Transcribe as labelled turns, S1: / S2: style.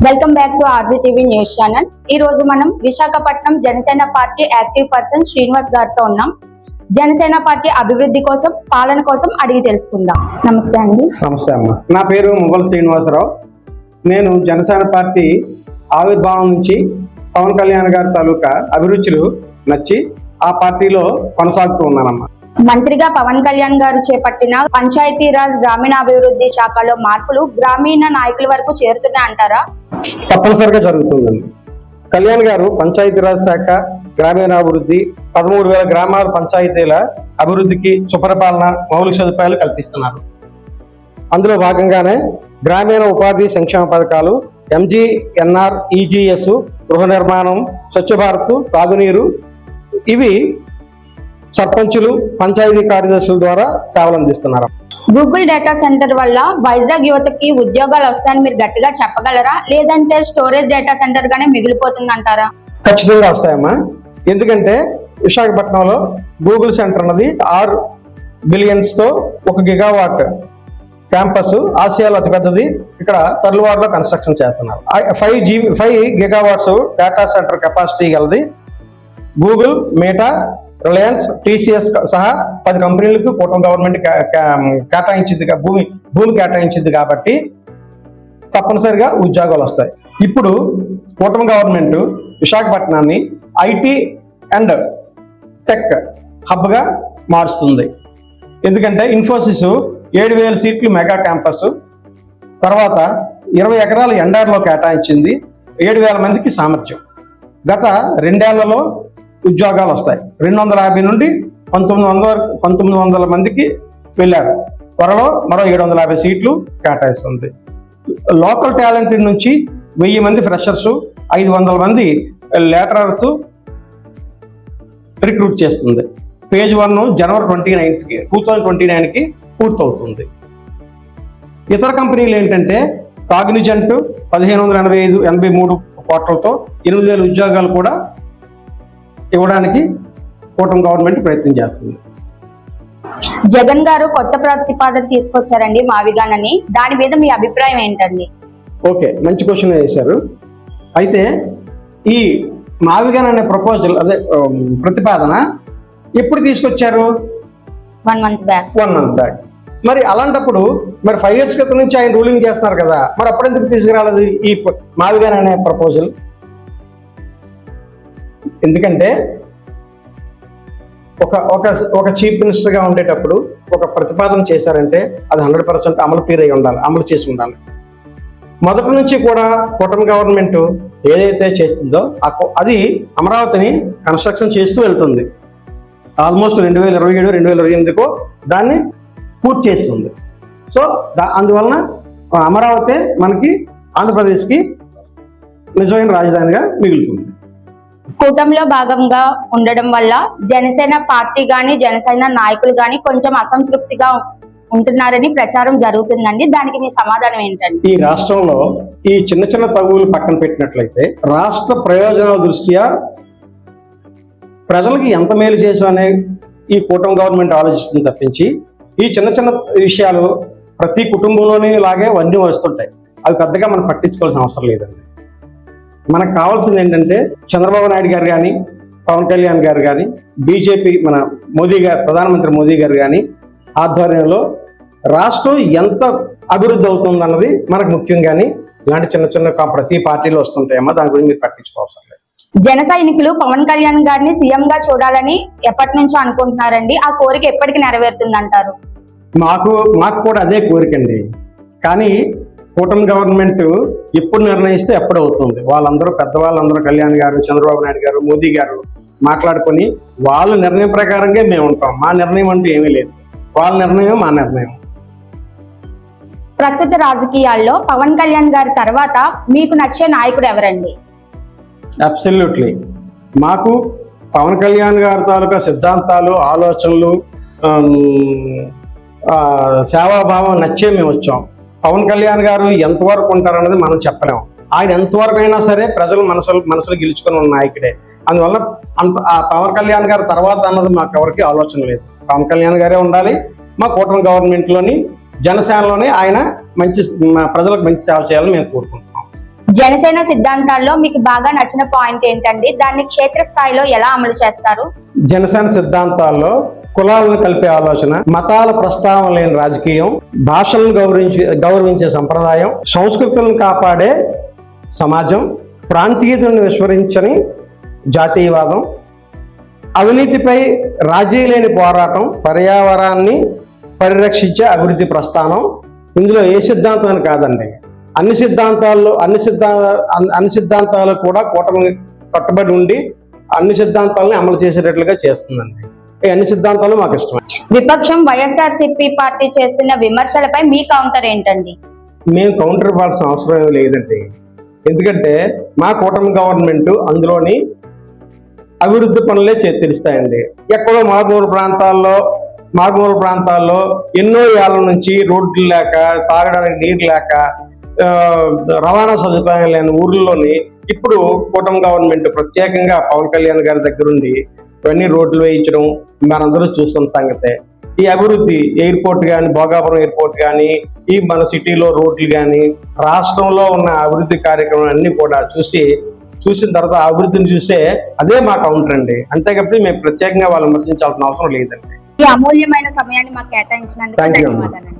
S1: Welcome back to RGTV news channel. ఈ రోజు మనం Visakhapatnam Janasena party active person Srinivas గారితో ఉన్నాం. జనసేన పార్టీ అభివృద్ధి కోసం, పాలన కోసం అడిగి తెలుసుకుందాం. నమస్తే అండి.
S2: నమస్తే అమ్మ. నా పేరు మువ్వల శ్రీనివాసరావు. నేను జనసేన పార్టీ ఆవిర్భావం నుంచి పవన్ కళ్యాణ్ గారి తాలూకా అభిరుచులు నచ్చి ఆ పార్టీలో కొనసాగుతూ ఉన్నానమ్మా.
S1: మంత్రిగా పవన్ కళ్యాణ్ గారు చేపట్టిన పంచాయతీరాజ్ గ్రామీణాభివృద్ధి శాఖలో మార్పులు గ్రామీణ నాయకుల వరకు చేరుతున్నాయి అంటారా?
S2: తప్పనిసరిగా జరుగుతుందండి. కళ్యాణ్ గారు పంచాయతీరాజ్ శాఖ, గ్రామీణాభివృద్ధి, 13,000 గ్రామాల పంచాయతీల అభివృద్ధికి సుపరిపాలన, మౌలిక సదుపాయాలు కల్పిస్తున్నారు. అందులో భాగంగానే గ్రామీణ ఉపాధి సంక్షేమ పథకాలు, MGNR, EGS, గృహ నిర్మాణం, స్వచ్ఛ భారత్, తాగునీరు, ఇవి సర్పంచులు, పంచాయతీ కార్యదర్శుల ద్వారా సేవలు అందిస్తున్నారు.
S1: గూగుల్ డేటా సెంటర్ వల్ల వైజాగ్ యువతకి ఉద్యోగాలు వస్తాయని మీరు గట్టిగా చెప్పగలరా, లేదంటే స్టోరేజ్ డేటా సెంటర్ గానే మిగిలిపోతుంది అంటారా?
S2: ఖచ్చితంగా వస్తాయమ్మా. ఎందుకంటే విశాఖపట్నంలో గూగుల్ సెంటర్ అన్నది 6 బిలియన్స్ తో 1 గిగావాట్ క్యాంపస్, ఆసియాలో అతిపెద్దది. ఇక్కడ తర్లువాడలో కన్స్ట్రక్షన్ చేస్తున్నారు. 5 గిగావాట్స్ డేటా సెంటర్ కెపాసిటీ గలది. గూగుల్, మెటా, రిలయన్స్, TCS సహా 10 కంపెనీలకు కూటమి గవర్నమెంట్ కేటాయించింది, భూమి కేటాయించింది. కాబట్టి తప్పనిసరిగా ఉద్యోగాలు వస్తాయి. ఇప్పుడు కూటమి గవర్నమెంట్ విశాఖపట్నాన్ని IT అండ్ టెక్ హబ్గా మారుస్తుంది. ఎందుకంటే ఇన్ఫోసిస్ 7,000 సీట్లు మెగా క్యాంపస్, తర్వాత 20 ఎకరాల ఎండార్లో కేటాయించింది. 7,000 మందికి సామర్థ్యం. గత 2 ఏళ్లలో ఉద్యోగాలు వస్తాయి. 250 నుండి 1900 మందికి వెళ్ళారు. త్వరలో మరో 750 సీట్లు కేటాయిస్తుంది. లోకల్ టాలెంట్ నుంచి 1000 మంది ఫ్రెషర్స్, 500 మంది లేటరర్స్ రిక్రూట్ చేస్తుంది. phase 1 జనవరి 2029కి పూర్తవుతుంది. ఇతర కంపెనీలు ఏంటంటే కాగ్నిజెంట్ 1,583 కోట్లతో 8,000 ఉద్యోగాలు కూడా ఇవ్వడానికి కూటమి గవర్నమెంట్ ప్రయత్నం చేస్తుంది.
S1: జగన్ గారు కొత్త ప్రతిపాదన తీసుకొచ్చారండి, మావిగాన్ అని. దాని మీద మీ అభిప్రాయం ఏంటండి?
S2: ఓకే, మంచి క్వశ్చన్ వేశారు. అయితే ఈ మావిగాన్ అనే ప్రపోజల్, అదే ప్రతిపాదన ఎప్పుడు తీసుకొచ్చారు?
S1: 1 month బ్యాక్.
S2: 1 month back. మరి అలాంటప్పుడు 5 years క్రితం నుంచి ఆయన రూలింగ్ చేస్తున్నారు కదా, మరి అప్పుడెందుకు తీసుకురాలేదు ఈ మావిగాన్ అనే ప్రపోజల్? ఎందుకంటే ఒక చీఫ్ మినిస్టర్గా ఉండేటప్పుడు ఒక ప్రతిపాదన చేశారంటే అది 100% అమలు తీరై ఉండాలి, అమలు చేసి ఉండాలి. మొదటి నుంచి కూడా కూటమి గవర్నమెంట్ ఏదైతే చేస్తుందో అది అమరావతిని కన్స్ట్రక్షన్ చేస్తూ వెళ్తుంది. ఆల్మోస్ట్ 2027-2028కో దాన్ని పూర్తి చేస్తుంది. సో అందువలన అమరావతి మనకి ఆంధ్రప్రదేశ్కి నిజమైన రాజధానిగా మిగులుతుంది.
S1: కూటమిలో భాగంగా ఉండడం వల్ల జనసేన పార్టీ గాని, జనసేన నాయకులు గాని కొంచెం అసంతృప్తిగా ఉంటున్నారని ప్రచారం జరుగుతుందండి. దానికి మీ సమాధానం ఏంటండి?
S2: ఈ రాష్ట్రంలో ఈ చిన్న చిన్న తగువులు పక్కన పెట్టినట్లయితే రాష్ట్ర ప్రయోజనాల దృష్ట్యా ప్రజలకి ఎంత మేలు చేసామనే ఈ కూటమి గవర్నమెంట్ ఆలోచిస్తుంది తప్పించి ఈ చిన్న చిన్న విషయాలు ప్రతి కుటుంబంలోని లాగే అన్నీ వస్తుంటాయి. అవి పెద్దగా మనం పట్టించుకోవాల్సిన అవసరం లేదండి. మనకు కావాల్సింది ఏంటంటే చంద్రబాబు నాయుడు గారు కానీ, పవన్ కళ్యాణ్ గారు కానీ, బీజేపీ మన మోదీ గారు, ప్రధానమంత్రి మోదీ గారు కానీ ఆధ్వర్యంలో రాష్ట్రం ఎంత అభివృద్ధి అవుతుంది అన్నది మనకు ముఖ్యం. కానీ ఇలాంటి చిన్న చిన్న ప్రతి పార్టీలో వస్తుంటాయమ్మా, దాని గురించి మీరు పట్టించుకోవాల్సిన లేదు.
S1: జన సైనికులు పవన్ కళ్యాణ్ గారిని సీఎం గా చూడాలని ఎప్పటి నుంచో అనుకుంటున్నారండి. ఆ కోరిక ఎప్పటికి నెరవేరుతుంది అంటారు?
S2: మాకు కూడా అదే కోరికండి. కానీ కూటమి గవర్నమెంట్ ఎప్పుడు నిర్ణయిస్తే ఎప్పుడు అవుతుంది. వాళ్ళందరూ పెద్దవాళ్ళందరూ కళ్యాణ్ గారు, చంద్రబాబు నాయుడు గారు, మోదీ గారు మాట్లాడుకొని వాళ్ళ నిర్ణయం ప్రకారంగా మేము ఉంటాం. మా నిర్ణయం అంటూ ఏమీ లేదు. వాళ్ళ నిర్ణయం మా నిర్ణయం.
S1: ప్రస్తుత రాజకీయాల్లో పవన్ కళ్యాణ్ గారి తర్వాత మీకు నచ్చే నాయకుడు ఎవరండి?
S2: అబ్సల్యూట్లీ మాకు పవన్ కళ్యాణ్ గారి తాలూకా సిద్ధాంతాలు, ఆలోచనలు, సేవాభావం నచ్చే మేము వచ్చాం. పవన్ కళ్యాణ్ గారు ఎంతవరకు ఉంటారన్నది మనం చెప్పలేము. ఆయన ఎంతవరకు అయినా సరే ప్రజలు మనసులు గెలుచుకుని ఉన్న నాయకుడే. అందువల్ల ఆ పవన్ కళ్యాణ్ గారి తర్వాత అన్నది మాకు ఎవరికి ఆలోచన లేదు. పవన్ కళ్యాణ్ గారే ఉండాలి. మా కూటమి గవర్నమెంట్లోని జనసేనలోనే ఆయన ప్రజలకు మంచి సేవ చేయాలని మేము కోరుకుంటున్నాం.
S1: జనసేన సిద్ధాంతాల్లో మీకు బాగా నచ్చిన పాయింట్ ఏంటండి? దాన్ని క్షేత్రస్థాయిలో ఎలా అమలు చేస్తారు?
S2: జనసేన సిద్ధాంతాల్లో కులాలను కలిపే ఆలోచన, మతాల ప్రస్తావన లేని రాజకీయం, భాషలను గౌరవించే సంప్రదాయం, సంస్కృతులను కాపాడే సమాజం, ప్రాంతీయతను విస్మరించని జాతీయవాదం, అవినీతిపై రాజీ లేని పోరాటం, పర్యావరణాన్ని పరిరక్షించే అభివృద్ధి ప్రస్థానం. ఇందులో ఏ సిద్ధాంతం అని కాదండి, అన్ని సిద్ధాంతాలు కూడా కూటమి కట్టుబడి ఉండి అన్ని సిద్ధాంతాలని అమలు చేసేటట్లుగా చేస్తుందండి. ఈ అన్ని సిద్ధాంతాలు మాకు ఇష్టం.
S1: విపక్షం వైఎస్ఆర్సీపీ పార్టీ చేస్తున్న విమర్శలపై మీ కౌంటర్ ఏంటండి?
S2: మేము కౌంటర్ ఇవ్వాల్సిన అవసరం ఏమీ లేదండి. ఎందుకంటే మా కూటమి గవర్నమెంట్ అందులోని అభివృద్ధి పనులే తెలుస్తాయండి. ఎక్కడో మారుమూల ప్రాంతాల్లో ఎన్నో ఏళ్ల నుంచి రోడ్లు లేక, తాగడానికి నీరు లేక, రవాణా సదుపాయం లేని ఊర్లలోని ఇప్పుడు కూటమి గవర్నమెంట్ ప్రత్యేకంగా పవన్ కళ్యాణ్ గారి దగ్గరుండి ఇవన్నీ రోడ్లు వేయించడం మనందరూ చూస్తున్న సంగతే. ఈ అభివృద్ధి ఎయిర్పోర్ట్ కానీ, భోగాపురం ఎయిర్పోర్ట్ కానీ, ఈ మన సిటీలో రోడ్లు కానీ, రాష్ట్రంలో ఉన్న అభివృద్ధి కార్యక్రమాలు అన్ని కూడా చూసిన తర్వాత ఆ అభివృద్ధిని చూసే అదే మా కౌంటర్ అండి. అంతేకాకపోతే మేము ప్రత్యేకంగా వాళ్ళు విమర్శించాల్సిన అవసరం లేదండి.
S1: ఈ అమూల్యమైన సమయాన్ని మాకు కేటాయించినందుకు
S2: Thank you.
S1: ధన్యవాదాలండి.